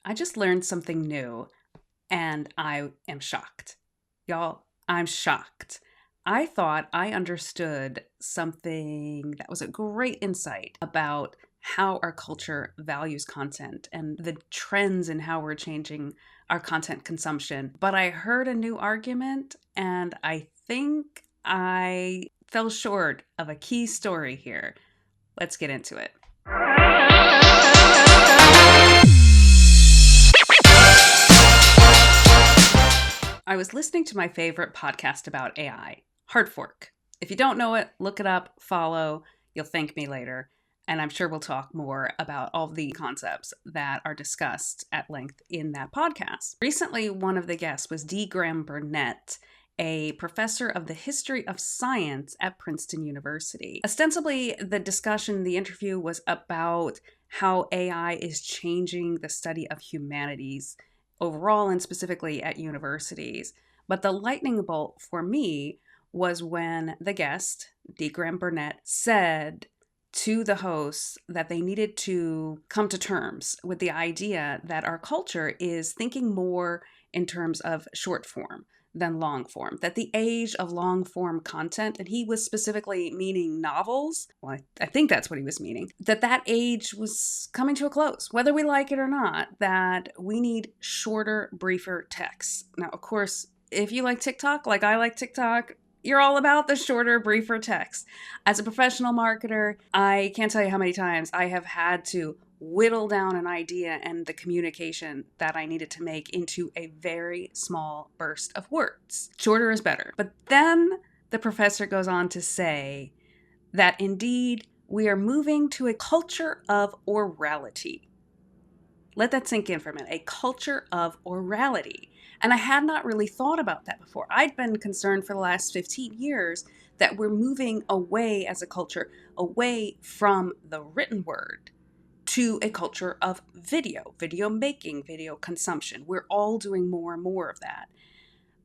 I just learned something new and I am shocked. Y'all, I'm shocked. I thought I understood something that was a great insight about how our culture values content and the trends in how we're changing our content consumption. But I heard a new argument and I think I fell short of a key story here. Let's get into it. I was listening to my favorite podcast about AI, Hard Fork. If you don't know it, look it up, follow. You'll thank me later. And I'm sure we'll talk more about all the concepts that are discussed at length in that podcast. Recently, one of the guests was D. Graham Burnett, a professor of the history of science at Princeton University. Ostensibly, the interview was about how AI is changing the study of humanities overall and specifically at universities. But the lightning bolt for me was when the guest, D. Graham Burnett, said to the hosts that they needed to come to terms with the idea that our culture is thinking more in terms of short form than long form, that the age of long form content, and he was specifically meaning novels, well, I think that's what he was meaning, that age was coming to a close, whether we like it or not, that we need shorter, briefer texts. Now, of course, if you like TikTok, like I like TikTok, you're all about the shorter, briefer text. As a professional marketer, I can't tell you how many times I have had to whittle down an idea and the communication that I needed to make into a very small burst of words. Shorter is better. But then the professor goes on to say that indeed we are moving to a culture of orality. Let that sink in for a minute. A culture of orality. And I had not really thought about that before. I'd been concerned for the last 15 years that we're moving away as a culture, away from the written word to a culture of video making, video consumption. We're all doing more and more of that.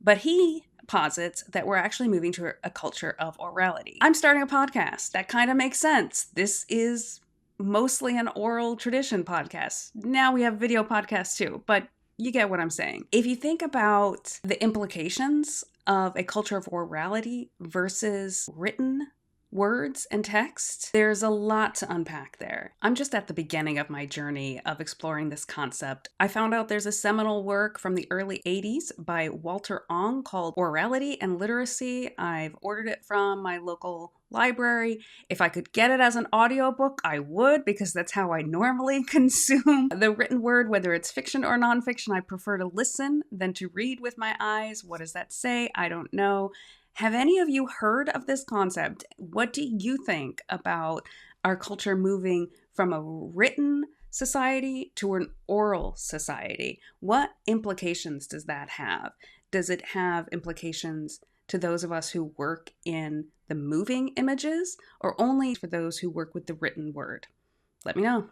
But he posits that we're actually moving to a culture of orality. I'm starting a podcast. That kind of makes sense. This is mostly an oral tradition podcast. Now we have video podcasts too, but you get what I'm saying. If you think about the implications of a culture of orality versus written words and text, there's a lot to unpack there. I'm just at the beginning of my journey of exploring this concept. I found out there's a seminal work from the early 80s by Walter Ong called Orality and Literacy. I've ordered it from my local library. If I could get it as an audiobook, I would, because that's how I normally consume the written word, whether it's fiction or nonfiction. I prefer to listen than to read with my eyes. What does that say? I don't know. Have any of you heard of this concept? What do you think about our culture moving from a written society to an oral society? What implications does that have? Does it have implications to those of us who work in the moving images, or only for those who work with the written word? Let me know.